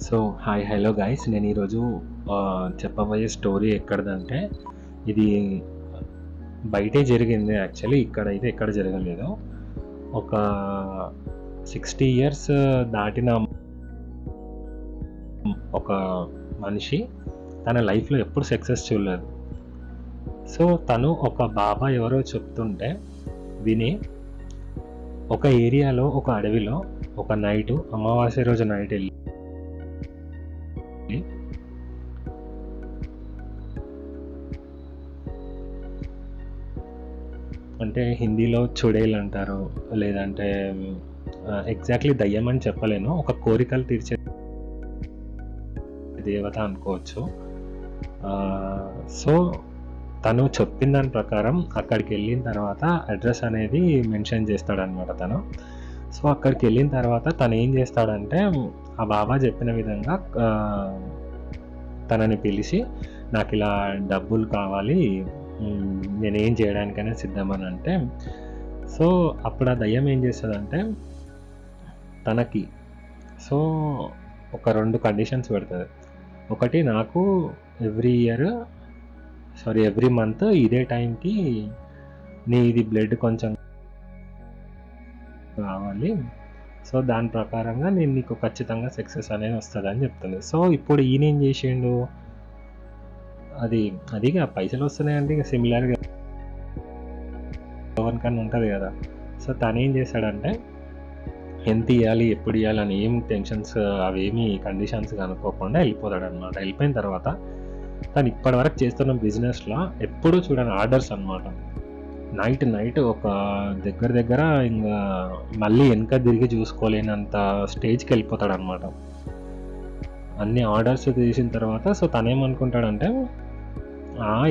So hi hello guys, నేను ఈరోజు చెప్పబోయే స్టోరీ ఎక్కడిదంటే ఇది బయటే జరిగింది. యాక్చువల్లీ ఇక్కడైతే ఎక్కడ జరగలేదు. ఒక 60 ఇయర్స్ దాటిన ఒక మనిషి తన లైఫ్లో ఎప్పుడు సక్సెస్ చూడలేదు. సో తను ఒక బాబా ఎవరో చెప్తుంటే విని ఒక ఏరియాలో ఒక అడవిలో ఒక నైటు అమావాస్య రోజు నైట్ వెళ్ళి అంటే హిందీలో చుడేల్ అంటారు, లేదంటే ఎగ్జాక్ట్లీ దయ్యం అని చెప్పలేను, ఒక కోరికలు తీర్చే దేవత అనుకోవచ్చు. సో తను చెప్పిన దాని ప్రకారం అక్కడికి వెళ్ళిన తర్వాత అడ్రస్ అనేది మెన్షన్ చేస్తాడనమాట తను. సో అక్కడికి వెళ్ళిన తర్వాత తను ఏం చేస్తాడంటే ఆ బాబా చెప్పిన విధంగా తనని పిలిచి నాకు ఇలా డబ్బులు కావాలి, నేనేం చేయడానికైనా సిద్ధమని అంటే, సో అప్పుడు ఆ దయ్యం ఏం చేస్తుందంటే తనకి ఒక 2 కండిషన్స్ పెడుతుంది. ఒకటి, నాకు ఎవ్రీ మంత్ ఇదే టైంకి నీది బ్లడ్ కొంచెం కావాలి, సో దాని ప్రకారంగా నేను నీకు ఖచ్చితంగా సక్సెస్ అనేది వస్తుంది అని చెప్తుంది. సో ఇప్పుడు ఈయన ఏం చేసిండు, అదిగా పైసలు వస్తున్నాయంటే ఇక సిమిలర్గా ఎవరికన్నా ఉంటుంది కదా. సో తను ఏం చేశాడంటే ఎంత ఇవ్వాలి, ఎప్పుడు ఇవ్వాలని ఏం టెన్షన్స్ అవేమి కండిషన్స్ కనుక్కోకుండా వెళ్ళిపోతాడు అనమాట. వెళ్ళిపోయిన తర్వాత తను ఇప్పటి వరకు చేస్తున్న బిజినెస్లో ఎప్పుడూ చూడని ఆర్డర్స్ అనమాట. నైట్ ఒక దగ్గర ఇంకా మళ్ళీ వెనక తిరిగి చూసుకోలేనంత స్టేజ్కి వెళ్ళిపోతాడు అనమాట. అన్ని ఆర్డర్స్ తీసిన తర్వాత సో తనేమనుకుంటాడంటే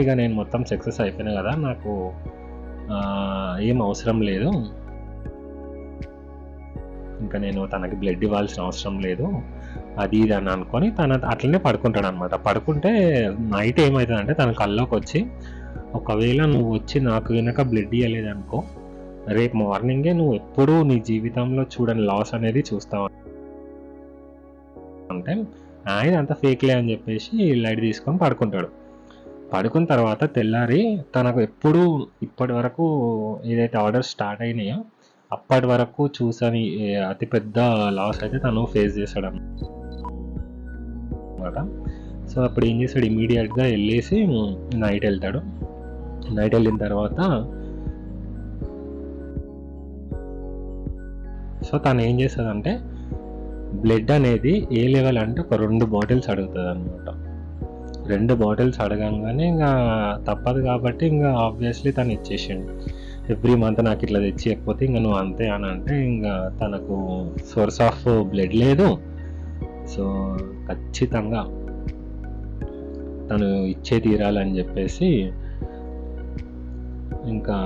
ఇక నేను మొత్తం సక్సెస్ అయిపోయినా కదా, నాకు ఏం అవసరం లేదు, ఇంకా నేను తనకి బ్లడ్ ఇవ్వాల్సిన అవసరం లేదు, అది ఇది అని అనుకొని తన అట్లనే పడుకుంటాడు అనమాట. పడుకుంటే నైట్ ఏమవుతుందంటే తన కల్లోకి వచ్చి, ఒకవేళ నువ్వు వచ్చి నాకు కనుక బ్లడ్ ఇవ్వలేదనుకో, రేపు మార్నింగే నువ్వు ఎప్పుడూ నీ జీవితంలో చూడని లాస్ అనేది చూస్తావు అంటే ఆయన అంత ఫేక్లే అని చెప్పేసి లైట్ తీసుకొని పడుకుంటాడు. పడుకున్న తర్వాత తెల్లారి తనకు ఎప్పుడూ ఇప్పటి వరకు ఏదైతే ఆర్డర్స్ స్టార్ట్ అయినాయో అప్పటి వరకు చూసని అతిపెద్ద లాస్ అయితే తను ఫేస్ చేస్తాడు అన్నమాట. సో అప్పుడు ఏం చేస్తాడు, ఇమీడియట్గా వెళ్ళేసి నైట్ వెళ్తాడు. నైట్ వెళ్ళిన తర్వాత సో తను ఏం చేస్తుందంటే బ్లడ్ అనేది ఏ లెవెల్ అంటే ఒక 2 బాటిల్స్ అడుగుతుంది అనమాట. 2 బాటిల్స్ అడగంగానే ఇంకా తప్పదు కాబట్టి ఇంకా ఆబ్వియస్లీ తను ఇచ్చేసిండు. ఎవ్రీ మంత్ నాకు ఇట్లా తెచ్చియకపోతే ఇంకా నువ్వు అంతే అని అంటే ఇంకా తనకు సోర్స్ ఆఫ్ బ్లడ్ లేదు. సో ఖచ్చితంగా తను ఇచ్చే తీరాలని చెప్పేసి ఇంకా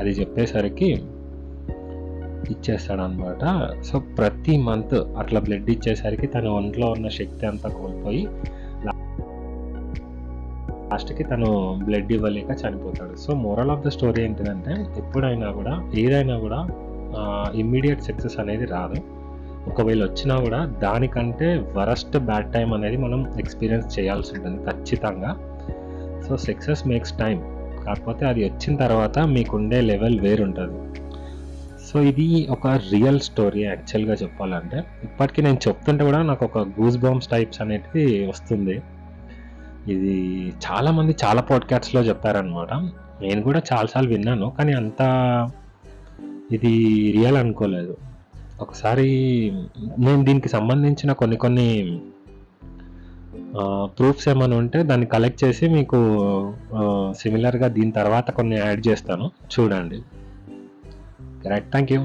అది చెప్పేసరికి ఇచ్చేస్తాడు అనమాట. సో ప్రతి మంత్ అట్లా బ్లడ్ ఇచ్చేసరికి తన ఒంట్లో ఉన్న శక్తి అంతా కోల్పోయి లాస్ట్కి తను బ్లడ్ ఇవ్వలేక చనిపోతాడు. So moral of the story ఏంటిదంటే ఎప్పుడైనా కూడా ఏదైనా కూడా ఇమ్మీడియట్ సక్సెస్ అనేది రాదు. ఒకవేళ వచ్చినా కూడా దానికంటే వరస్ట్ బ్యాడ్ టైం అనేది మనం ఎక్స్పీరియన్స్ చేయాల్సి ఉంటుంది ఖచ్చితంగా. సో సక్సెస్ మేక్స్ టైం, కాకపోతే అది వచ్చిన తర్వాత మీకుండే లెవెల్ వేరుంటుంది. సో ఇది ఒక రియల్ స్టోరీ యాక్చువల్గా చెప్పాలంటే. ఇప్పటికీ నేను చెప్తుంటే కూడా నాకు ఒక గూస్ బంప్స్ టైప్స్ అనేది వస్తుంది. ఇది చాలామంది చాలా పాడ్కాస్ట్లో చెప్పారనమాట. నేను కూడా చాలాసార్లు విన్నాను, కానీ అంత ఇది రియల్ అనుకోలేదు. ఒకసారి నేను దీనికి సంబంధించిన కొన్ని ప్రూఫ్స్ ఏమైనా ఉంటే దాన్ని కలెక్ట్ చేసి మీకు సిమిలర్గా దీని తర్వాత కొన్ని యాడ్ చేస్తాను, చూడండి. Right, thank you.